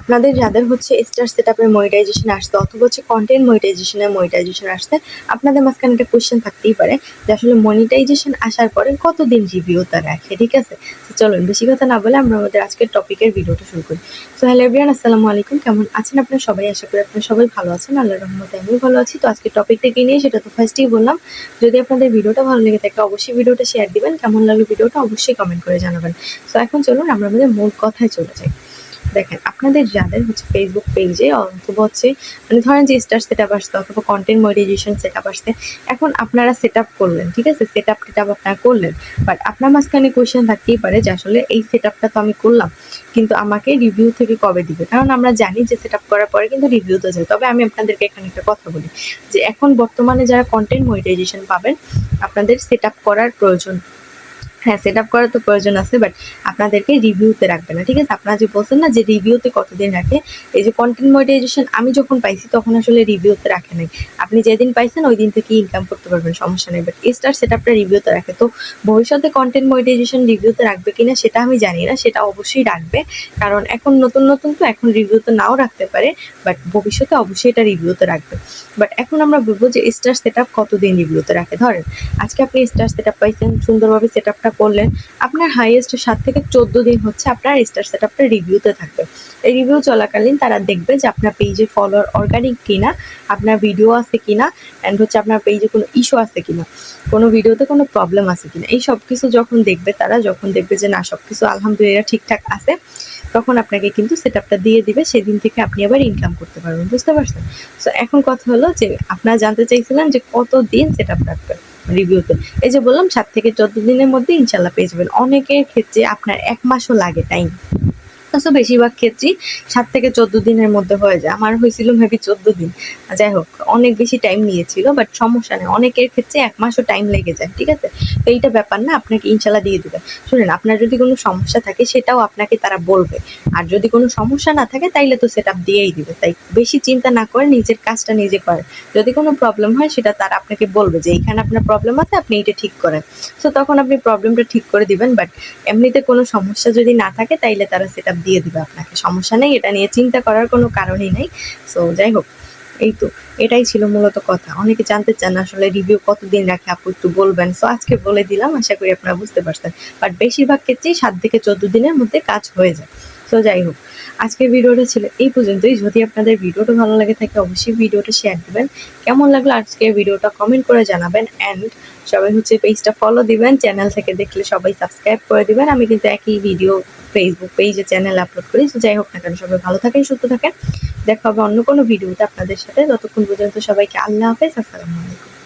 আপনাদের যাদের হচ্ছে স্টার সেটআপের মনিটাইজেশন আসতে অথবা হচ্ছে কন্টেন্ট মনিটাইজেশন আসতে আপনাদের মাঝখানে একটা কোয়েশ্চেন থাকতেই পারে যে আসলে মনিটাইজেশন আসার পরে কতদিন রিভিউটা রাখে, ঠিক আছে? তো চলুন বেশি কথা না বলে আমরা আমাদের আজকের টপিকের ভিডিওটা শুরু করি। সো হ্যালো এভরিওয়ান, আসসালামু আলাইকুম। কেমন আছেন আপনারা সবাই? আশা করি আপনারা সবাই ভালো আছেন। আল্লাহর রহমতে আমিও ভালো আছি। তো আজকের টপিকটা কি নিয়ে সেটা তো ফার্স্টেই বললাম। যদি আপনাদের ভিডিওটা ভালো লেগে থাকে অবশ্যই ভিডিওটা শেয়ার দিবেন, কেমন লাগলো ভিডিওটা অবশ্যই কমেন্ট করে জানাবেন। সো এখন চলুন আমরা আমাদের মূল কথায় চলে যাই। দেখেন, আপনাদের যাদের হচ্ছে ফেসবুক পেজে অথবা হচ্ছে মানে ধরেন যে স্টার সেটআপ আসছে অথবা কন্টেন্ট মনিটাইজেশন সেটআপ আসছে, এখন আপনারা সেটআপ করলেন, ঠিক আছে? সেটআপ আপনারা করলেন, বাট আপনার মাঝখানে কোয়েশ্চেন থাকতেই পারে যে আসলে এই সেটআপটা তো আমি করলাম, কিন্তু আমাকে রিভিউ থেকে কবে দিবে? কারণ আমরা জানি যে সেটআপ করার পরে কিন্তু রিভিউ তো যায়। তবে আমি আপনাদেরকে এখানে একটা কথা বলি যে এখন বর্তমানে যারা কন্টেন্ট মনিটাইজেশন পাবেন আপনাদের সেটআপ করার প্রয়োজন, হ্যাঁ সেটআপ করার তো প্রয়োজন আছে, বাট আপনাদেরকে রিভিউতে রাখবে না, ঠিক আছে? আপনারা যে বলছেন না যে রিভিউতে কতদিন রাখে, এই যে কন্টেন্ট মনিটাইজেশন আমি যখন পাইছি তখন আসলে রিভিউতে রাখে নাই। আপনি যেদিন পাইছেন ওই দিন থেকে ইনকাম করতে পারবেন, সমস্যা নেই। বাট স্টার সেটআপটা রিভিউতে রাখে। তো ভবিষ্যতে কন্টেন্ট মনিটাইজেশন রিভিউতে রাখবে কিনা সেটা আমি জানি না, সেটা অবশ্যই রাখবে। কারণ এখন নতুন নতুন তো এখন রিভিউতে নাও রাখতে পারে, বাট ভবিষ্যতে অবশ্যই এটা রিভিউতে রাখবে। বাট এখন আমরা বলবো যে স্টার সেটআপ কতদিন রিভিউতে রাখে। ধরেন আজকে আপনি স্টার সেটআপ পাইছেন, সুন্দরভাবে সেটআপটা করলেন, আপনার হাইয়েস্ট 7 থেকে 14 দিন হচ্ছে আপনার স্টার সেটআপটা রিভিউতে থাকবে। এই রিভিউ চলাকালীন তারা দেখবে যে আপনার পেজে ফলোয়ার অর্গানিক কিনা, আপনার ভিডিও আছে কিনা, অ্যান্ড হচ্ছে আপনার পেজে কোনো ইস্যু আছে কিনা, কোনো ভিডিওতে কোনো প্রবলেম আছে কিনা। এই সব কিছু যখন দেখবে তারা, যখন দেখবে যে না সব কিছু আলহামদুলিল্লাহ ঠিকঠাক আছে, তখন আপনাকে কিন্তু সেটআপটা দিয়ে দিবে। সেদিন থেকে আপনি আবার ইনকাম করতে পারবেন, বুঝতে পারছেন? সো এখন কথা হলো যে আপনারা জানতে চাইছিলেন যে কতদিন সেটআপ রাখবেন রিভিউতে। এই যে বললাম 7 থেকে 14 দিনের মধ্যে ইনশাল্লাহ পেয়ে যাবেন। অনেকের ক্ষেত্রে আপনার 1 মাসও লাগে টাইম। তো বেশিরভাগ ক্ষেত্রেই 7 থেকে 14 দিনের মধ্যে হয়ে যায়। আমার হয়েছিল মেবি 14 দিন। যাই হোক, অনেক বেশি টাইম নিয়েছিল, বাট সমস্যা নেই। অনেকের ক্ষেত্রে 1 মাসও টাইম লেগে যায়, ঠিক আছে? তো এইটা ব্যাপার না, আপনাকে ইনশাল্লাহ দিয়ে দিবে। শুনেন, আপনার যদি কোনো সমস্যা থাকে সেটাও আপনাকে তারা বলবে। আর যদি কোনো সমস্যা না থাকে তাইলে তো সেটআপ দিয়েই দিবে। তাই বেশি চিন্তা না করে নিজের কাজটা নিজে করেন। যদি কোনো প্রবলেম হয় সেটা তারা আপনাকে বলবে যে এইখানে আপনার প্রবলেম আছে, আপনি এটা ঠিক করেন। সো তখন আপনি প্রবলেমটা ঠিক করে দিবেন। বাট এমনিতে কোনো সমস্যা যদি না থাকে তাইলে তারা সেটআপ দিয়ে দিবে আপনাকে, সমস্যা নেই, এটা নিয়ে চিন্তা করার কোনো কারণই নেই। সো যাই হোক, এই তো এটাই ছিল মূলত কথা। অনেকে জানতে চান আসলে রিভিউ কতদিন রাখে, আপু একটু বলবেন। সো আজকে বলে দিলাম, আশা করি আপনারা বুঝতে পারছেন। বাট বেশিরভাগ ক্ষেত্রেই 7 থেকে 14 দিনের মধ্যে কাজ হয়ে যায়। সো যাই হোক, আজকের ভিডিওটা ছিল এই পর্যন্তই। যদি আপনাদের ভিডিওটা ভালো লাগে থাকে অবশ্যই ভিডিওটা শেয়ার দিবেন। কেমন লাগলো আজকের ভিডিওটা কমেন্ট করে জানাবেন, অ্যান্ড সবাই হচ্ছে পেজটা ফলো দিবেন, চ্যানেল থেকে দেখলে সবাই সাবস্ক্রাইব করে দিবেন। আমি কিন্তু একই ভিডিও ফেসবুক পেজে চ্যানেল আপলোড করি। তো যাই হোক না কেন, সবাই ভালো থাকেন, সুস্থ থাকেন। দেখা হবে অন্য কোনো ভিডিওতে আপনাদের সাথে। ততক্ষণ পর্যন্ত সবাইকে আল্লাহ হাফেজ, আসসালামু আলাইকুম।